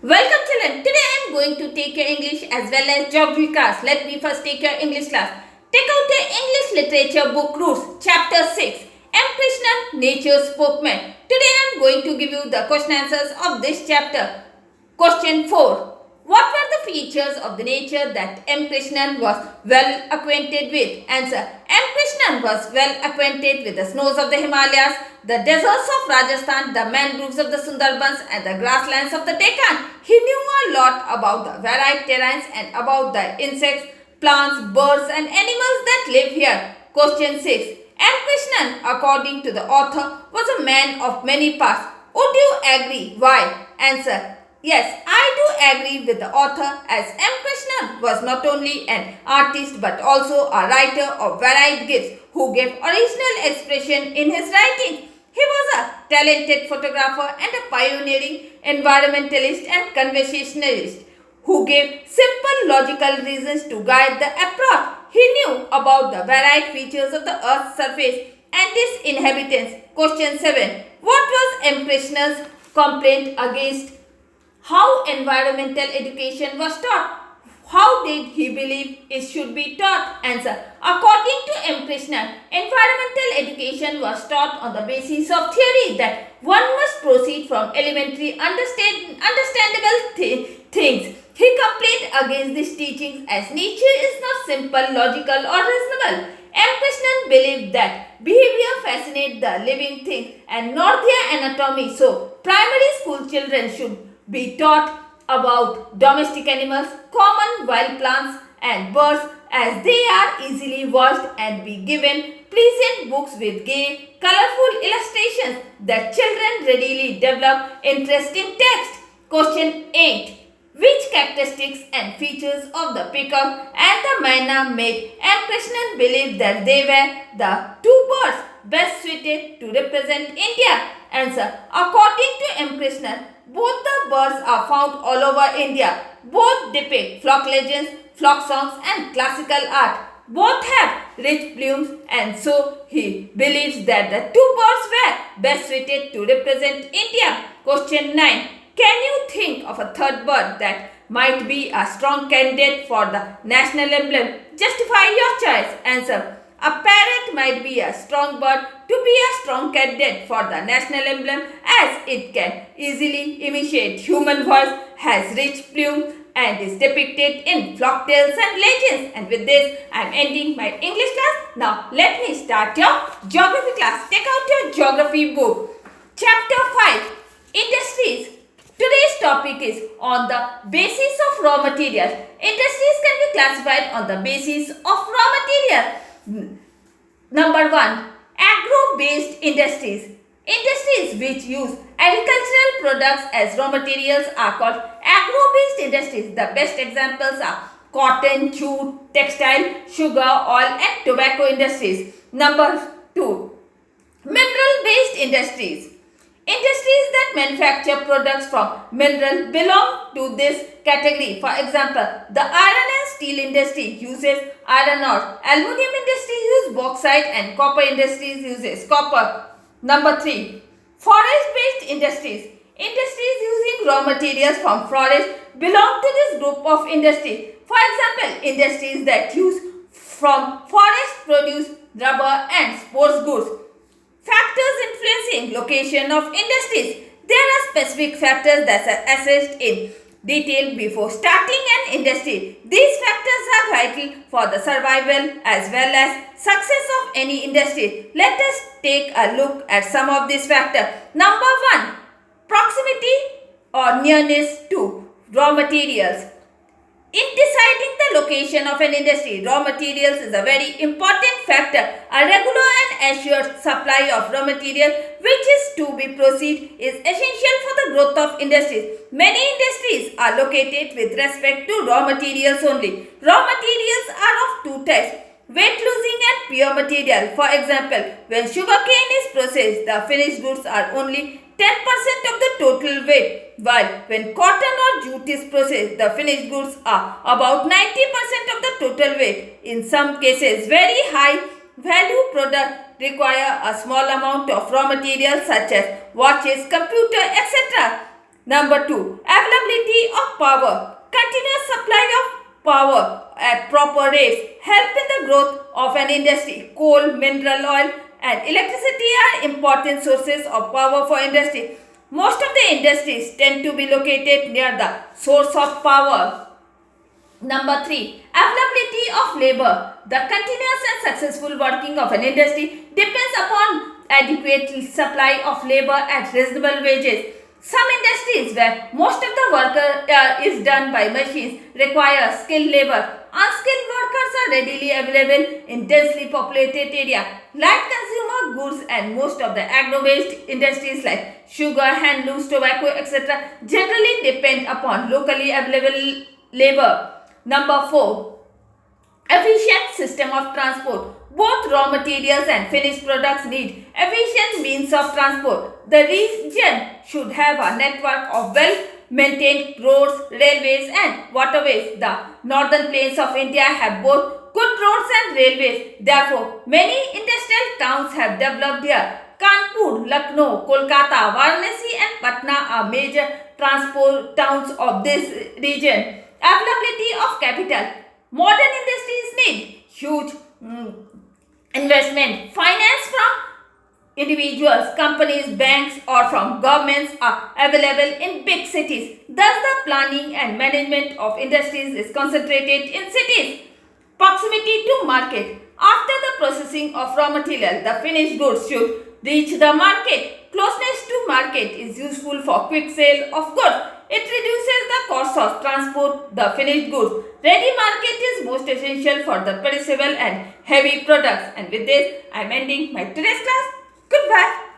Welcome children. Today I am going to take your English as well as geography class. Let me first take your English class. Take out your English literature book roots, chapter 6. M. Krishnan, Nature's Spokesman. Today I am going to give you the question answers of this chapter. Question 4. What were the features of the nature that M. Krishnan was well acquainted with? Answer. M. Krishnan was well acquainted with the snows of the Himalayas, the deserts of Rajasthan, the mangroves of the Sundarbans and the grasslands of the Deccan. He knew a lot about the varied terrains and about the insects, plants, birds and animals that live here. Question 6. M. Krishnan, according to the author, was a man of many parts. Would you agree? Why? Answer. Yes, I do agree with the author as M. Krishnan was not only an artist but also a writer of varied gifts who gave original expression in his writing. He was a talented photographer and a pioneering environmentalist and conversationalist who gave simple logical reasons to guide the approach. He knew about the varied features of the earth's surface and its inhabitants. Question 7. What was M. Krishnan's complaint against how environmental education was taught? How did he believe it should be taught? Answer. According to M. Krishnan, environmental education was taught on the basis of theory that one must proceed from elementary understandable things. He complained against these teachings as nature is not simple, logical or reasonable. M. Krishnan believed that behavior fascinates the living things and not their anatomy. So, primary school children should be taught about domestic animals, common wild plants and birds as they are easily watched and be given pleasant books with gay, colorful illustrations that children readily develop interest in text. Question 8. Which characteristics and features of the peacock and the myna made M. Krishnan believe that they were the two birds best suited to represent India? Answer. According to M. Krishnan, both the birds are found all over India. Both depict folk legends, folk songs and classical art. Both have rich plumes and so he believes that the two birds were best suited to represent India. Question 9. Can you think of a third bird that might be a strong candidate for the national emblem? Justify your choice. Answer. A parrot might be a strong bird to be a strong candidate for the national emblem as it can easily imitate human voice, has rich plume and is depicted in folk tales and legends. And with this, I am ending my English class. Now, let me start your geography class. Take out your geography book. Chapter 5. Industries. Today's topic is on the basis of raw material. Industries can be classified on the basis of raw material. Number 1. Agro-based industries. Industries which use agricultural products as raw materials are called agro-based industries. The best examples are cotton, jute, textile, sugar, oil and tobacco industries. Number 2. Mineral-based industries. Industries that manufacture products from mineral belong to this category. For example, the iron and steel industry uses iron ore. Aluminium industry uses bauxite and copper industries uses copper. Number 3. Forest-based industries. Industries using raw materials from forest belong to this group of industries. For example, industries that use from forest produce rubber and sports goods. Factors influencing location of industries. There are specific factors that are assessed in detail before starting an industry. These factors are vital for the survival as well as success of any industry. Let us take a look at some of these factors. Number 1. Proximity or nearness to raw materials. In deciding the location of an industry, raw materials is a very important factor. A regular and assured supply of raw material which is to be proceed is essential for the growth of industries. Many industries are located with respect to raw materials only. Raw materials are of two types. Weight losing and pure material. For example, when sugarcane is processed, the finished goods are only 10% of the total weight, while when cotton or jute is processed, the finished goods are about 90% of the total weight. In some cases, very high value products require a small amount of raw material such as watches, computer, etc. Number 2. Availability of power. Continuous supply of power at proper rates help in the growth of an industry. Coal, mineral oil and electricity are important sources of power for industry. Most of the industries tend to be located near the source of power. Number 3. Availability of labor. The continuous and successful working of an industry depends upon adequate supply of labor at reasonable wages. Some industries where most of the work is done by machines require skilled labor. Unskilled workers are readily available in densely populated areas. Light consumer goods and most of the agro-based industries like sugar, handlooms, tobacco, etc. generally depend upon locally available labor. Number 4. Efficient system of transport. Both raw materials and finished products need efficient means of transport. The region should have a network of well-maintained roads, railways and waterways. The northern plains of India have both good roads and railways. Therefore, many industrial towns have developed here. Kanpur, Lucknow, Kolkata, Varanasi and Patna are major transport towns of this region. Availability of capital. Modern industries need huge investment. Finance from individuals, companies, banks or from governments are available in big cities. Thus, the planning and management of industries is concentrated in cities. Proximity to market. After the processing of raw material, the finished goods should reach the market. Closeness to market is useful for quick sale of goods. It reduces the cost of transport the finished goods. Ready market is most essential for the perishable and heavy products. And with this, I am ending my today's class. Goodbye.